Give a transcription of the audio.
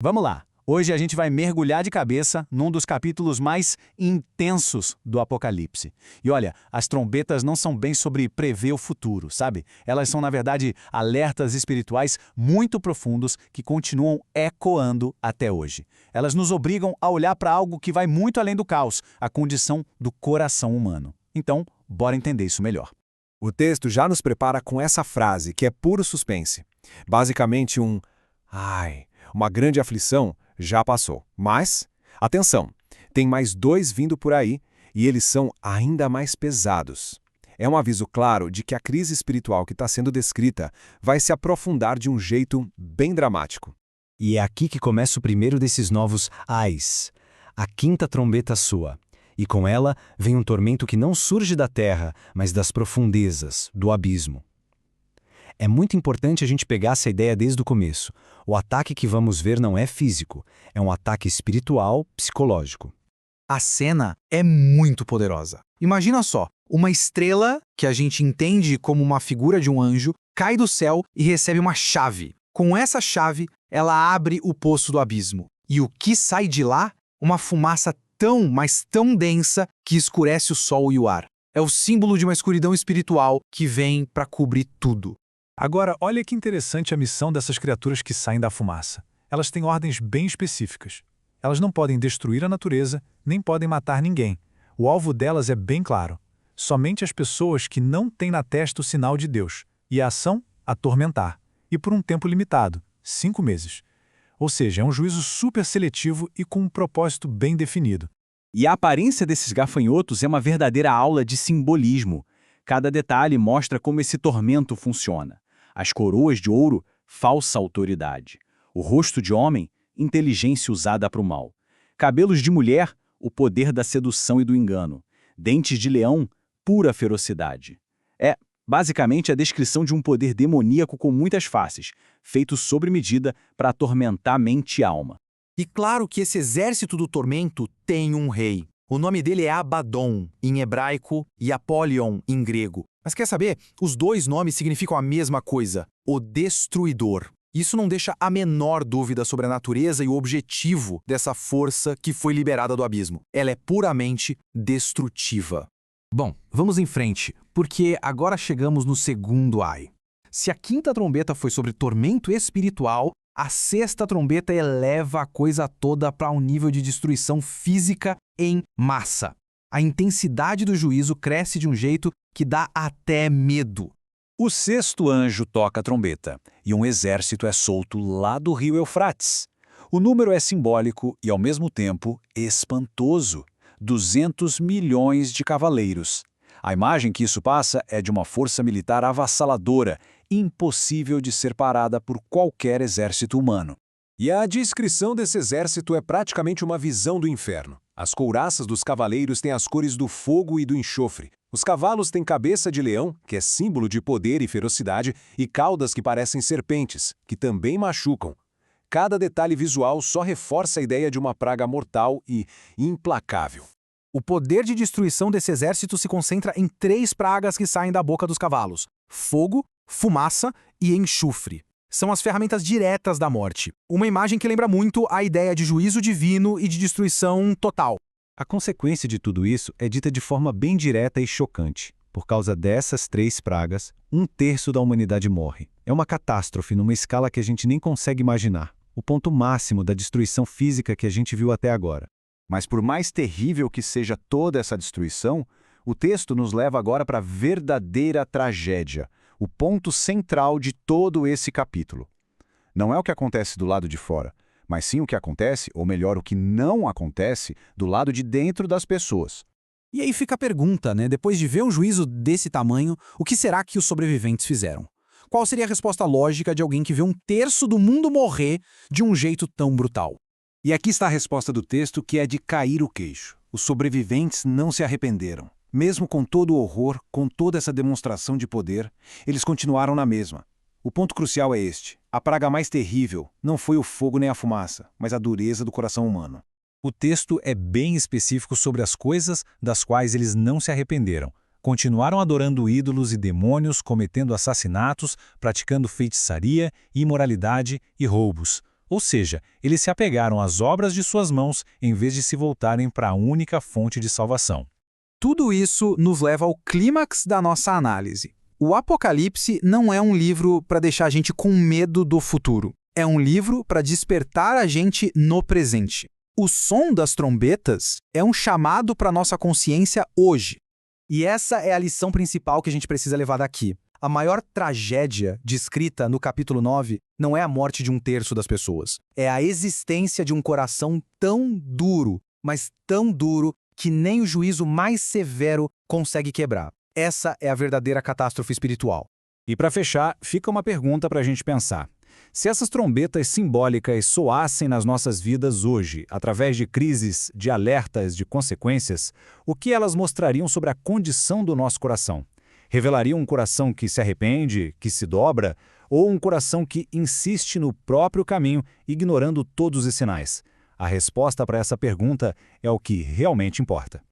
Vamos lá! Hoje a gente vai mergulhar de cabeça num dos capítulos mais intensos do Apocalipse. E olha, as trombetas não são bem sobre prever o futuro, sabe? Elas são, na verdade, alertas espirituais muito profundos que continuam ecoando até hoje. Elas nos obrigam a olhar para algo que vai muito além do caos, a condição do coração humano. Então, bora entender isso melhor. O texto já nos prepara com essa frase, que é puro suspense. Basicamente uma grande aflição já passou. Mas, atenção, tem mais dois vindo por aí e eles são ainda mais pesados. É um aviso claro de que a crise espiritual que está sendo descrita vai se aprofundar de um jeito bem dramático. E é aqui que começa o primeiro desses novos ais. A quinta trombeta soa. E com ela vem um tormento que não surge da terra, mas das profundezas, do abismo. É muito importante a gente pegar essa ideia desde o começo. O ataque que vamos ver não é físico, é um ataque espiritual, psicológico. A cena é muito poderosa. Imagina só, uma estrela, que a gente entende como uma figura de um anjo, cai do céu e recebe uma chave. Com essa chave, ela abre o poço do abismo. E o que sai de lá? Uma fumaça mas tão densa que escurece o sol e o ar. É o símbolo de uma escuridão espiritual que vem para cobrir tudo. Agora, olha que interessante a missão dessas criaturas que saem da fumaça. Elas têm ordens bem específicas. Elas não podem destruir a natureza, nem podem matar ninguém. O alvo delas é bem claro. Somente as pessoas que não têm na testa o sinal de Deus. E a ação? Atormentar. E por um tempo limitado, 5 meses. Ou seja, é um juízo super seletivo e com um propósito bem definido. E a aparência desses gafanhotos é uma verdadeira aula de simbolismo. Cada detalhe mostra como esse tormento funciona. As coroas de ouro, falsa autoridade. O rosto de homem, inteligência usada para o mal. Cabelos de mulher, o poder da sedução e do engano. Dentes de leão, pura ferocidade. É, basicamente, a descrição de um poder demoníaco com muitas faces, feito sob medida para atormentar mente e alma. E claro que esse exército do tormento tem um rei. O nome dele é Abaddon, em hebraico, e Apolion, em grego. Mas quer saber? Os dois nomes significam a mesma coisa, o destruidor. Isso não deixa a menor dúvida sobre a natureza e o objetivo dessa força que foi liberada do abismo. Ela é puramente destrutiva. Bom, vamos em frente, porque agora chegamos no segundo ai. Se a quinta trombeta foi sobre tormento espiritual, a sexta trombeta eleva a coisa toda para um nível de destruição física em massa. A intensidade do juízo cresce de um jeito que dá até medo. O sexto anjo toca a trombeta, e um exército é solto lá do rio Eufrates. O número é simbólico e, ao mesmo tempo, espantoso. 200 milhões de cavaleiros. A imagem que isso passa é de uma força militar avassaladora, impossível de ser parada por qualquer exército humano. E a descrição desse exército é praticamente uma visão do inferno. As couraças dos cavaleiros têm as cores do fogo e do enxofre. Os cavalos têm cabeça de leão, que é símbolo de poder e ferocidade, e caudas que parecem serpentes, que também machucam. Cada detalhe visual só reforça a ideia de uma praga mortal e implacável. O poder de destruição desse exército se concentra em 3 pragas que saem da boca dos cavalos: fogo, fumaça e enxofre. São as ferramentas diretas da morte. Uma imagem que lembra muito a ideia de juízo divino e de destruição total. A consequência de tudo isso é dita de forma bem direta e chocante. Por causa dessas 3 pragas, 1/3 da humanidade morre. É uma catástrofe numa escala que a gente nem consegue imaginar. O ponto máximo da destruição física que a gente viu até agora. Mas por mais terrível que seja toda essa destruição, o texto nos leva agora para a verdadeira tragédia, o ponto central de todo esse capítulo. Não é o que acontece do lado de fora, mas sim o que acontece, ou melhor, o que não acontece, do lado de dentro das pessoas. E aí fica a pergunta, né? Depois de ver um juízo desse tamanho, o que será que os sobreviventes fizeram? Qual seria a resposta lógica de alguém que vê 1/3 do mundo morrer de um jeito tão brutal? E aqui está a resposta do texto, que é de cair o queixo. Os sobreviventes não se arrependeram. Mesmo com todo o horror, com toda essa demonstração de poder, eles continuaram na mesma. O ponto crucial é este. A praga mais terrível não foi o fogo nem a fumaça, mas a dureza do coração humano. O texto é bem específico sobre as coisas das quais eles não se arrependeram. Continuaram adorando ídolos e demônios, cometendo assassinatos, praticando feitiçaria, imoralidade e roubos. Ou seja, eles se apegaram às obras de suas mãos em vez de se voltarem para a única fonte de salvação. Tudo isso nos leva ao clímax da nossa análise. O Apocalipse não é um livro para deixar a gente com medo do futuro. É um livro para despertar a gente no presente. O som das trombetas é um chamado para nossa consciência hoje. E essa é a lição principal que a gente precisa levar daqui. A maior tragédia descrita no capítulo 9 não é a morte de 1/3 das pessoas. É a existência de um coração tão duro, mas tão duro, que nem o juízo mais severo consegue quebrar. Essa é a verdadeira catástrofe espiritual. E para fechar, fica uma pergunta para a gente pensar. Se essas trombetas simbólicas soassem nas nossas vidas hoje, através de crises, de alertas, de consequências, o que elas mostrariam sobre a condição do nosso coração? Revelariam um coração que se arrepende, que se dobra, ou um coração que insiste no próprio caminho, ignorando todos os sinais? A resposta para essa pergunta é o que realmente importa.